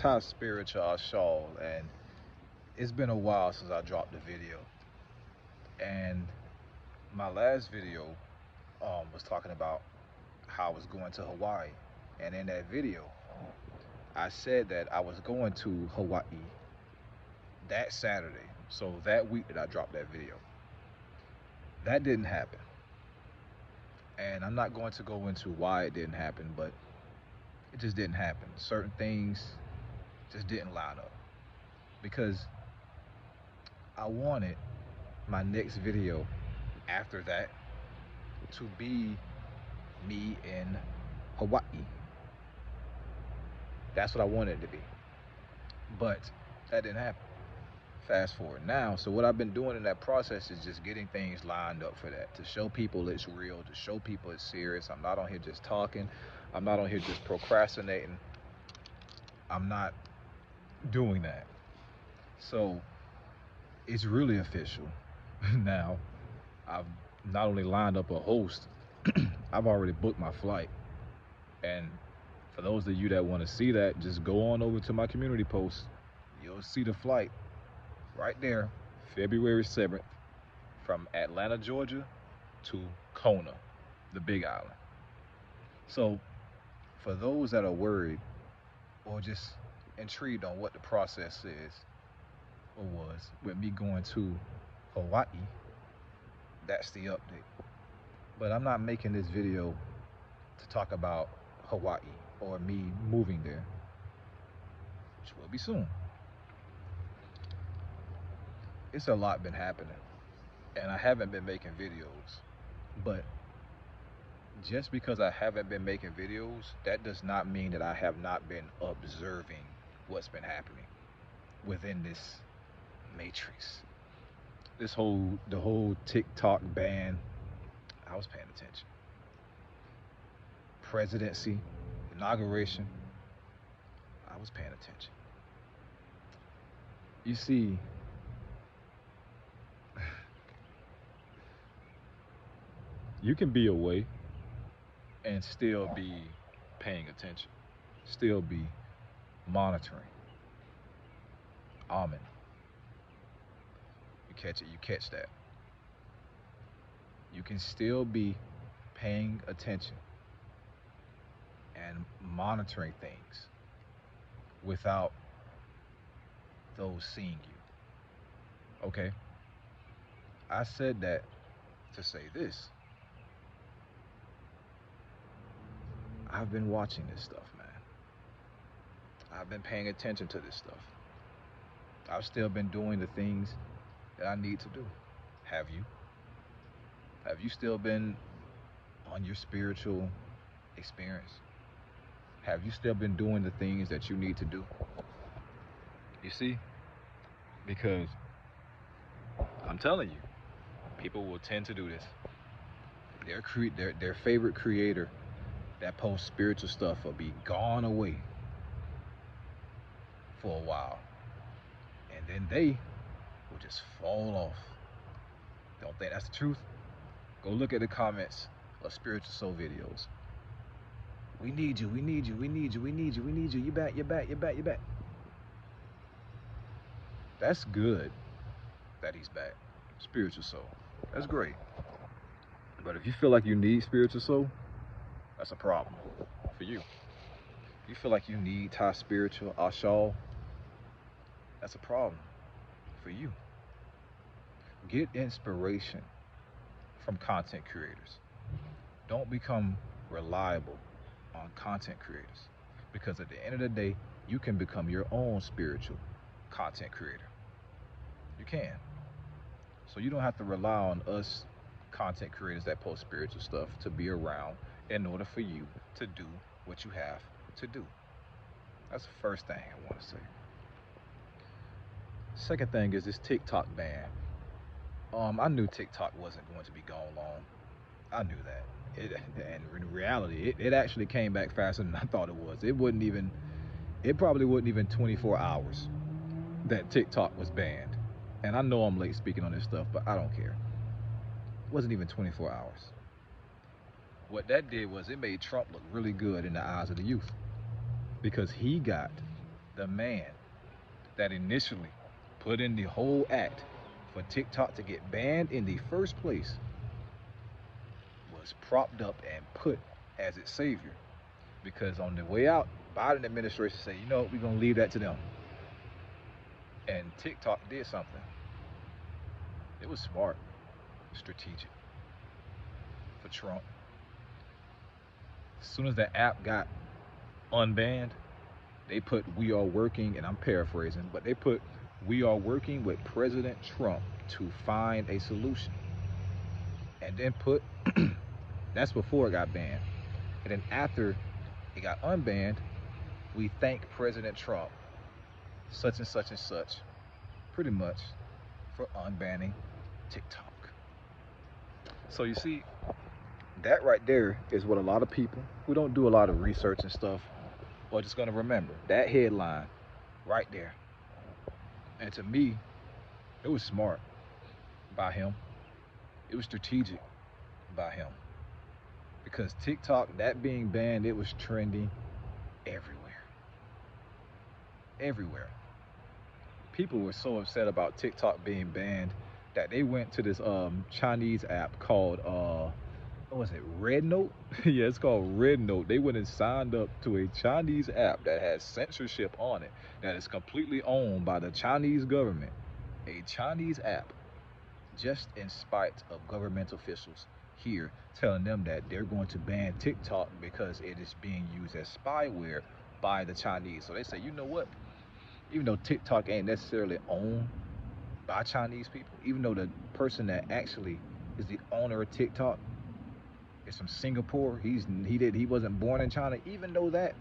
top spiritual Ashal, and it's been a while since I dropped the video. And my last video was talking about how I was going to Hawaii, and in that video, I said that I was going to Hawaii that Saturday. So that week that I dropped that video, that didn't happen, and I'm not going to go into why it didn't happen, but it just didn't happen. Certain things just didn't line up because I wanted my next video after that to be me in Hawaii. That's what I wanted it to be. But that didn't happen. Fast forward now. So what I've been doing in that process is just getting things lined up for that, to show people it's real, to show people it's serious. I'm not on here just talking. I'm not on here just procrastinating. I'm not doing that. So it's really official. Now, I've not only lined up a host, I've already booked my flight. And for those of you that want to see that, just go on over to my community post. You'll see the flight right there, February 7th, from Atlanta, Georgia to Kona, the Big Island. So for those that are worried or just intrigued on what the process is or was with me going to Hawaii, that's the update. But I'm not making this video to talk about Hawaii or me moving there, which will be soon. It's a lot been happening, and I haven't been making videos. But just because I haven't been making videos, that does not mean that I have not been observing what's been happening within this matrix. The whole TikTok ban, I was paying attention. Presidency, inauguration, I was paying attention. You see, you can be away and still be paying attention, still be monitoring. Almond. You catch it, you catch that. You can still be paying attention and monitoring things without those seeing you. Okay? I said that to say this. I've been watching this stuff, man. I've been paying attention to this stuff. I've still been doing the things that I need to do. Have you? Have you still been on your spiritual experience? Have you still been doing the things that you need to do? You see? Because I'm telling you, people will tend to do this. Their favorite creator that posts spiritual stuff will be gone away for a while, and then they will just fall off. Don't think that's the truth? Go look at the comments of Spiritual Soul videos. We need you, we need you, we need you, we need you, we need you. You back, you back, you back, you back. That's good that he's back. Spiritual Soul. That's great. But if you feel like you need Spiritual Soul, that's a problem for you. If you feel like you need top spiritual Ashal, that's a problem for you. Get inspiration from content creators. Don't become reliable on content creators, because at the end of the day, you can become your own spiritual content creator. You can. So you don't have to rely on us content creators that post spiritual stuff to be around in order for you to do what you have to do. That's the first thing I want to say. Second thing is this TikTok ban. I knew TikTok wasn't going to be gone long. I knew that. And in reality, it actually came back faster than I thought it was. It probably wasn't even 24 hours that TikTok was banned. And I know I'm late speaking on this stuff, but I don't care. It wasn't even 24 hours. What that did was it made Trump look really good in the eyes of the youth, because he got The man that initially put in the whole act for TikTok to get banned in the first place was propped up and put as its savior. Because on the way out, Biden administration said, you know what, we're gonna leave that to them. And TikTok did something. It was smart, strategic for Trump. As soon as the app got unbanned, they put "we are working," and I'm paraphrasing, but they put "we are working with President Trump to find a solution," and then put that's before it got banned. And then after it got unbanned, "we thank President Trump, such and such and such," pretty much, for unbanning TikTok. So you see, that right there is what a lot of people who don't do a lot of research and stuff are just gonna remember. That headline right there. And to me, it was smart by him. It was strategic by him. Because TikTok, that being banned, it was trending everywhere. Everywhere. People were so upset about TikTok being banned that they went to this Chinese app called what was it, Red Note? Yeah, it's called Red Note. They went and signed up to a Chinese app that has censorship on it, that is completely owned by the Chinese government. A Chinese app, just in spite of government officials here telling them that they're going to ban TikTok because it is being used as spyware by the Chinese. So they say, you know what? Even though TikTok ain't necessarily owned by Chinese people, even though the person that actually is the owner of TikTok is from Singapore, he wasn't born in China, even though that,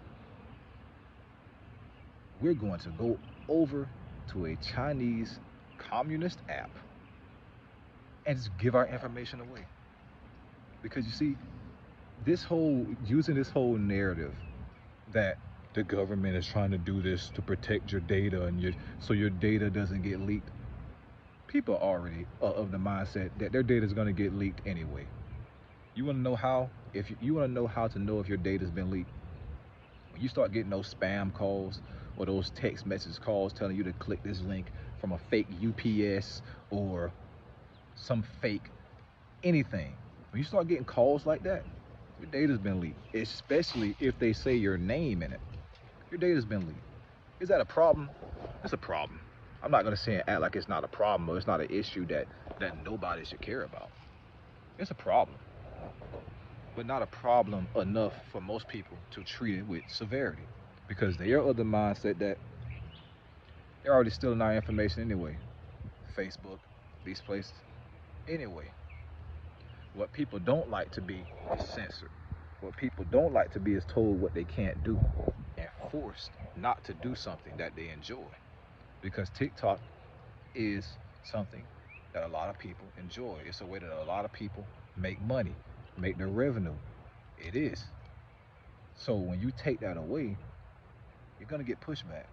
we're going to go over to a Chinese communist app and just give our information away. Because you see, using this whole narrative that the government is trying to do this to protect your data and so your data doesn't get leaked. People are already of the mindset that their data is going to get leaked anyway. You want to know how? If you want to know how to know if your data's been leaked, when you start getting those spam calls or those text message calls telling you to click this link from a fake UPS or some fake anything, when you start getting calls like that, your data's been leaked. Especially if they say your name in it. Your data's been leaked. Is that a problem? It's a problem. I'm not going to say and act like it's not a problem or it's not an issue that nobody should care about. It's a problem. But not a problem enough for most people to treat it with severity. Because they are of the mindset that they're already stealing our information anyway. Facebook, these places. Anyway, what people don't like to be is censored. What people don't like to be is told what they can't do and forced not to do something that they enjoy. Because TikTok is something that a lot of people enjoy. It's a way that a lot of people make money, make their revenue. It is. So when you take that away, you're gonna get pushback.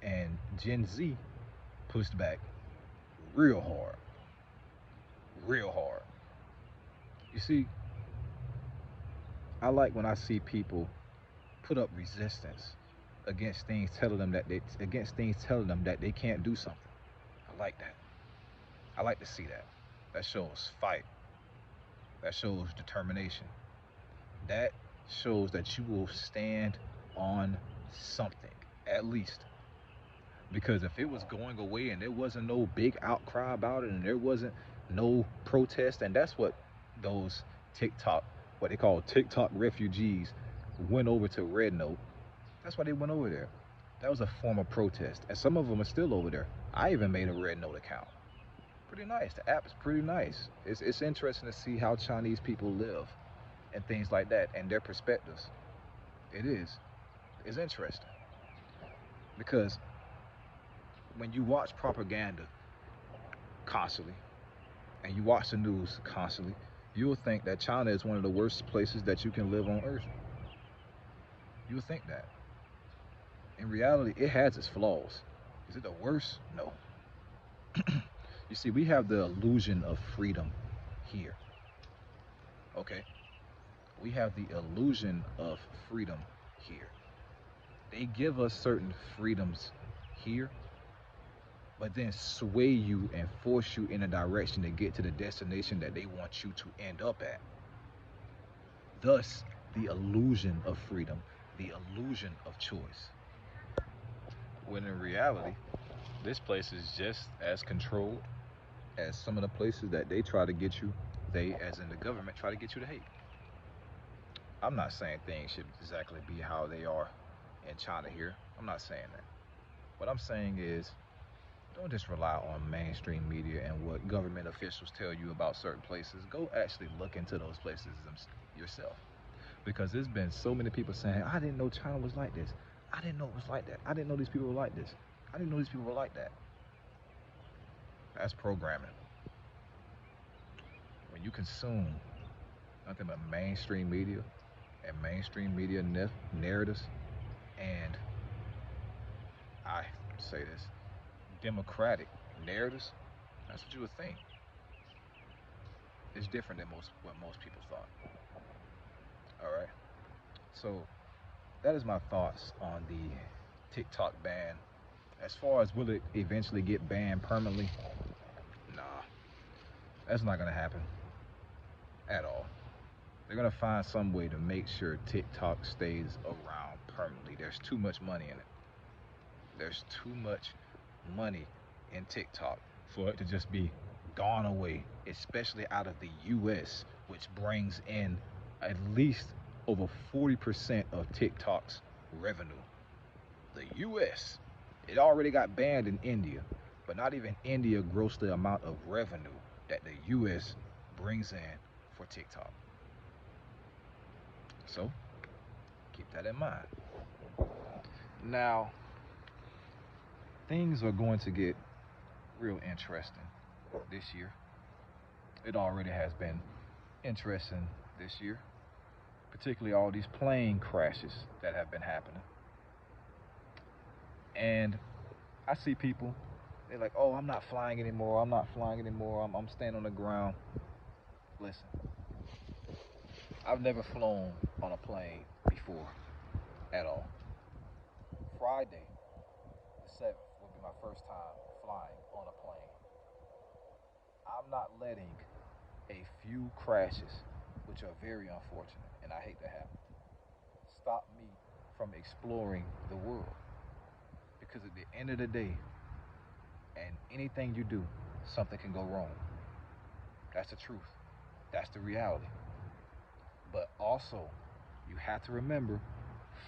And Gen Z pushed back real hard. Real hard. You see, I like when I see people put up resistance against things telling them that they can't do something. I like that. I like to see that. That shows fight. That shows determination. That shows that you will stand on something, at least. Because if it was going away and there wasn't no big outcry about it and there wasn't no protest, and that's what those TikTok, what they call TikTok refugees, went over to Red Note. That's why they went over there. That was a form of protest. And some of them are still over there. I even made a Red Note account. Pretty nice. The app is pretty nice. It's interesting to see how Chinese people live and things like that and their perspectives. It is. It's interesting. Because when you watch propaganda constantly and you watch the news constantly, you'll think that China is one of the worst places that you can live on earth. You'll think that. In reality, it has its flaws. Is it the worst? No. You see, we have the illusion of freedom here. Okay? We have the illusion of freedom here. They give us certain freedoms here, but then sway you and force you in a direction to get to the destination that they want you to end up at. Thus, the illusion of freedom, the illusion of choice. When in reality, this place is just as controlled as some of the places that they try to get you, they, as in the government, try to get you to hate. I'm not saying things should exactly be how they are in China here. I'm not saying that. What I'm saying is, don't just rely on mainstream media and what government officials tell you about certain places. Go actually look into those places yourself. Because there's been so many people saying, I didn't know China was like this. I didn't know it was like that. I didn't know these people were like this. I didn't know these people were like that. That's programming. When you consume nothing but mainstream media and mainstream media narratives, and I say this, democratic narratives, that's what you would think. It's different than what most people thought. All right. So that is my thoughts on the TikTok ban. As far as will it eventually get banned permanently? Nah, that's not gonna happen at all. They're gonna find some way to make sure TikTok stays around permanently. There's too much money in it. There's too much money in TikTok for it to just be gone away, especially out of the US, which brings in at least over 40% of TikTok's revenue. The US. It already got banned in India, but not even India grossed the amount of revenue that the US brings in for TikTok. So, keep that in mind. Now, things are going to get real interesting this year. It already has been interesting this year, particularly all these plane crashes that have been happening. And I see people, they're like, oh, I'm not flying anymore. I'm not flying anymore. I'm staying on the ground. Listen, I've never flown on a plane before at all. Friday, the 7th, will be my first time flying on a plane. I'm not letting a few crashes, which are very unfortunate, and I hate to happen, stop me from exploring the world. Because at the end of the day, and anything you do, something can go wrong. That's the truth. That's the reality. But also, you have to remember,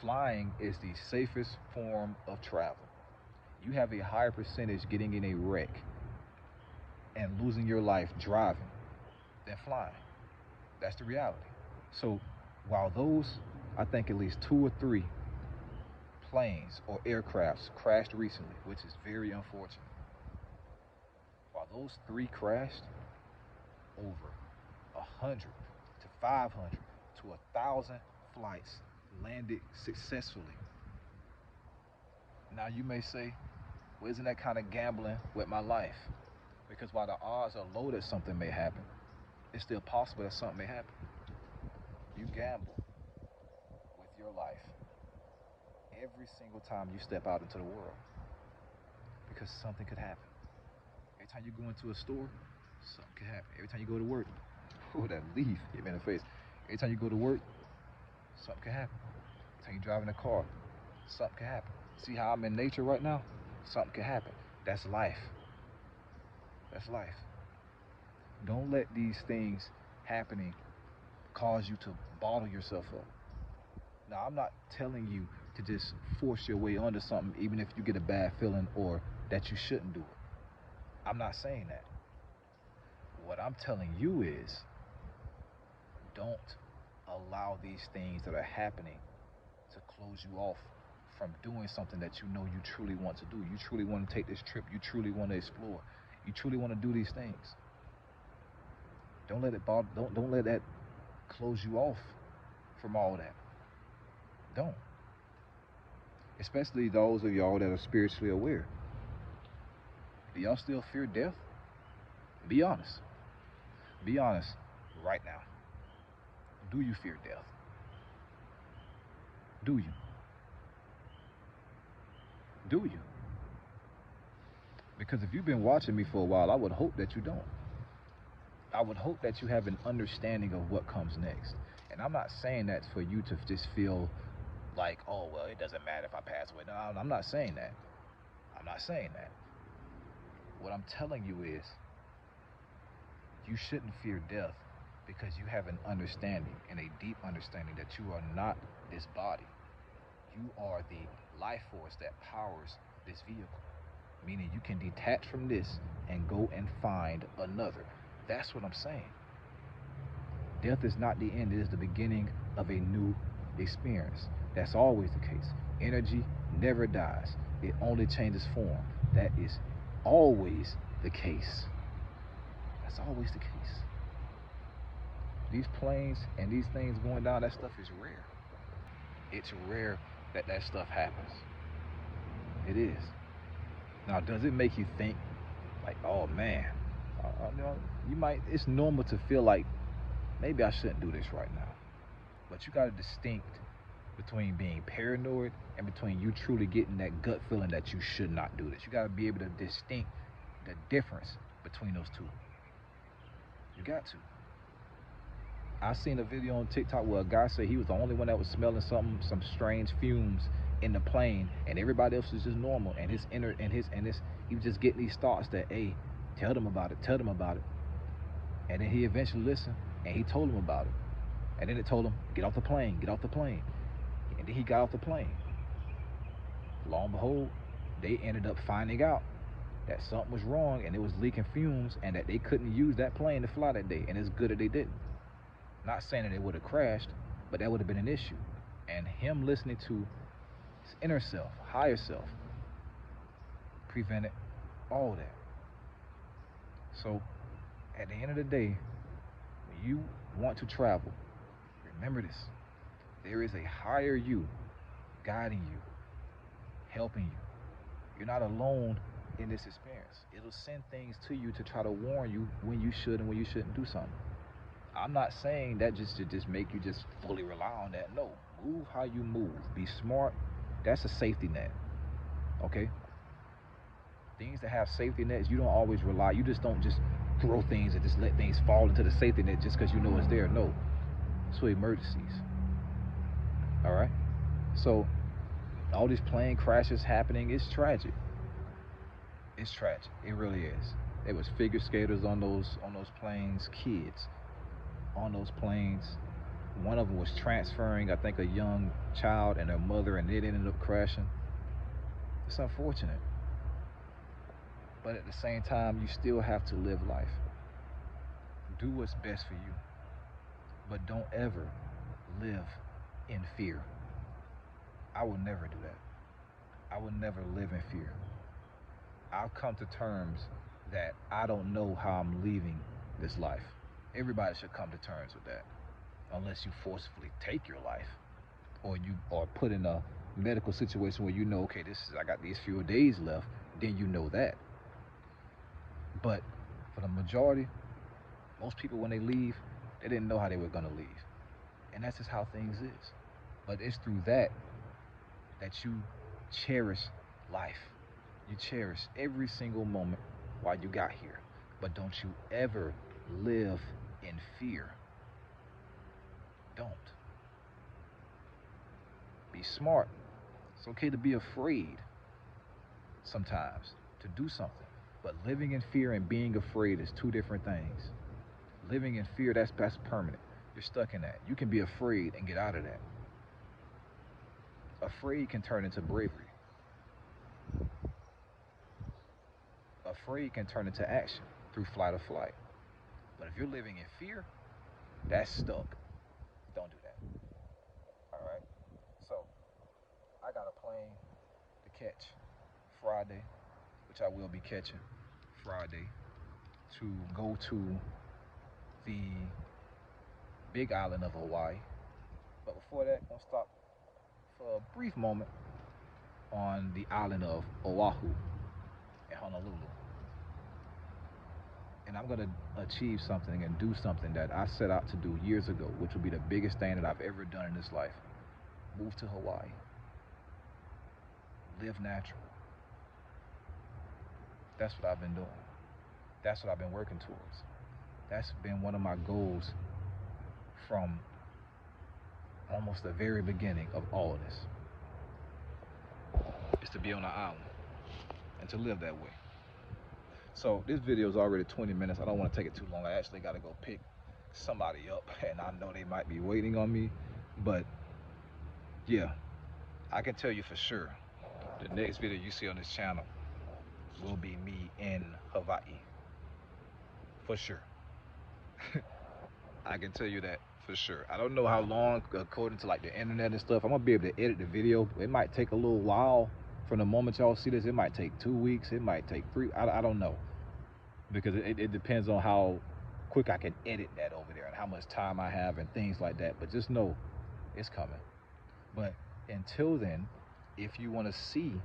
flying is the safest form of travel. You have a higher percentage getting in a wreck and losing your life driving than flying. That's the reality. So while those, I think at least 2 or 3 planes or aircrafts crashed recently, which is very unfortunate. While those 3 crashed, over 100 to 500 to 1,000 flights landed successfully. Now you may say, well, isn't that kind of gambling with my life? Because while the odds are low that something may happen, it's still possible that something may happen. You gamble with your life every single time you step out into the world, because something could happen. Every time you go into a store, something could happen. Every time you go to work, oh, that leaf hit me in the face. Every time you go to work, something could happen. Every time you drive in a car, something could happen. See how I'm in nature right now? Something could happen. That's life. That's life. Don't let these things happening cause you to bottle yourself up. Now, I'm not telling you to just force your way onto something, even if you get a bad feeling or that you shouldn't do it. I'm not saying that. What I'm telling you is, don't allow these things that are happening to close you off from doing something that you know you truly want to do. You truly want to take this trip. You truly want to explore. You truly want to do these things. Don't let it bother. Don't let that close you off from all that. Don't. Especially those of y'all that are spiritually aware. Do y'all still fear death? Be honest. Be honest right now. Do you fear death? Do you? Do you? Because if you've been watching me for a while, I would hope that you don't. I would hope that you have an understanding of what comes next. And I'm not saying that for you to just feel like, oh, well, it doesn't matter if I pass away. No, I'm not saying that. I'm not saying that. What I'm telling you is you shouldn't fear death because you have an understanding and a deep understanding that you are not this body. You are the life force that powers this vehicle, meaning you can detach from this and go and find another. That's what I'm saying. Death is not the end, it is the beginning of a new experience. That's always the case. Energy never dies, it only changes form. That is always the case. That's always the case. These planes and these things going down, that stuff is rare. It's rare that that stuff happens. It is. Now, does it make you think, like, oh man, you know, you might, it's normal to feel like maybe I shouldn't do this right now. But you got to distinct between being paranoid and between you truly getting that gut feeling that you should not do this. You got to be able to distinct the difference between those two. You got to. I seen a video on TikTok where a guy said he was the only one that was smelling some strange fumes in the plane, and everybody else was just normal. And he was just getting these thoughts that, hey, tell them about it, tell them about it. And then he eventually listened, and he told them about it. And then it told him, get off the plane, get off the plane. And then he got off the plane. Lo and behold, they ended up finding out that something was wrong and it was leaking fumes and that they couldn't use that plane to fly that day. And it's good that they didn't. Not saying that it would have crashed, but that would have been an issue. And him listening to his inner self, higher self, prevented all that. So at the end of the day, when you want to travel, remember this. There is a higher you guiding you, helping you. You're not alone in this experience. It'll send things to you to try to warn you when you should and when you shouldn't do something. I'm not saying that just to just make you just fully rely on that. No, move how you move. Be smart. That's a safety net. Okay? Things that have safety nets, you don't always rely. You just don't just throw things and just let things fall into the safety net just because you know it's there. No. It's for emergencies. All right? So all these plane crashes happening, it's tragic. It's tragic. It really is. There was figure skaters on those planes, kids on those planes. One of them was transferring, I think, a young child and her mother, and it ended up crashing. It's unfortunate. But at the same time, you still have to live life. Do what's best for you. But don't ever live in fear. I will never do that. I will never live in fear. I've come to terms that I don't know how I'm leaving this life. Everybody should come to terms with that. Unless you forcefully take your life, or you are put in a medical situation where you know, okay, I got these few days left, then you know that. But for the majority, most people when they leave, they didn't know how they were gonna leave. And that's just how things is. But it's through that you cherish life. You cherish every single moment while you got here. But don't you ever live in fear. Don't. Be smart. It's okay to be afraid sometimes to do something. But living in fear and being afraid is two different things. Living in fear, that's permanent. You're stuck in that. You can be afraid and get out of that. Afraid can turn into bravery. Afraid can turn into action through flight or flight. But if you're living in fear, that's stuck. Don't do that. All right? So, I got a plane to catch Friday, which I will be catching Friday, to go to the big island of Hawaii. But before that, I'm gonna stop for a brief moment on the island of Oahu in Honolulu. And I'm gonna achieve something and do something that I set out to do years ago, which will be the biggest thing that I've ever done in this life. Move to Hawaii. Live natural. That's what I've been doing. That's what I've been working towards. That's been one of my goals from almost the very beginning of all of this. Is to be on an island and to live that way. So this video is already 20 minutes. I don't want to take it too long. I actually got to go pick somebody up, and I know they might be waiting on me. But yeah, I can tell you for sure, the next video you see on this channel will be me in Hawaii. For sure. I can tell you that for sure. I don't know how long, according to like the internet and stuff, I'm gonna be able to edit the video. It might take a little while. From the moment y'all see this, it might take 2 weeks, it might take 3, I don't know. Because it depends on how quick I can edit that over there and how much time I have and things like that. But just know it's coming. But until then, if you want to see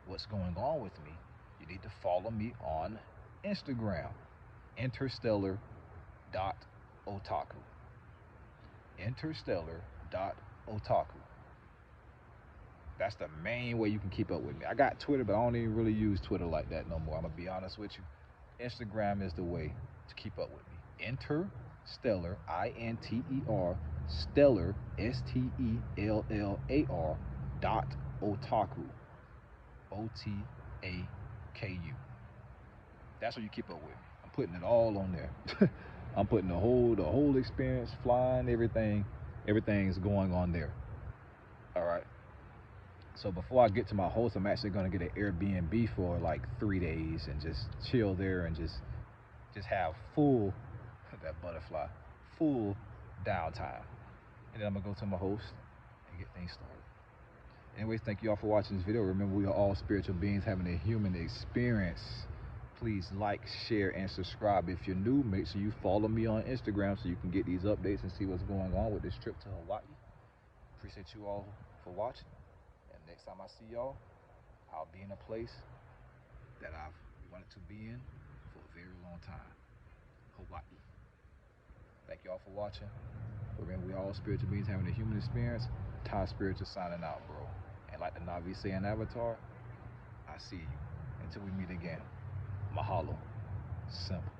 what's going on with me, you need to follow me on Instagram, interstellar.otaku. Interstellar.otaku. That's the main way you can keep up with me. I got Twitter, but I don't even really use Twitter like that no more. I'm gonna be honest with you. Instagram is the way to keep up with me. Interstellar, INTER, stellar, STELLAR, .otaku, OTAKU. That's where you keep up with me. I'm putting it all on there. I'm putting the whole experience, flying, everything's going on there. All right. So before I get to my host, I'm actually gonna get an Airbnb for like 3 days and just chill there and just have full that butterfly, full downtime. And then I'm gonna go to my host and get things started. Anyways, thank you all for watching this video. Remember, we are all spiritual beings having a human experience. Please like, share, and subscribe. If you're new, make sure you follow me on Instagram so you can get these updates and see what's going on with this trip to Hawaii. Appreciate you all for watching. And next time I see y'all, I'll be in a place that I've wanted to be in for a very long time. Hawaii. Thank y'all for watching. Remember, we all spiritual beings having a human experience. Ty Spiritual signing out, bro. And like the Navi say in Avatar, I see you. Until we meet again. Mahalo. Simple.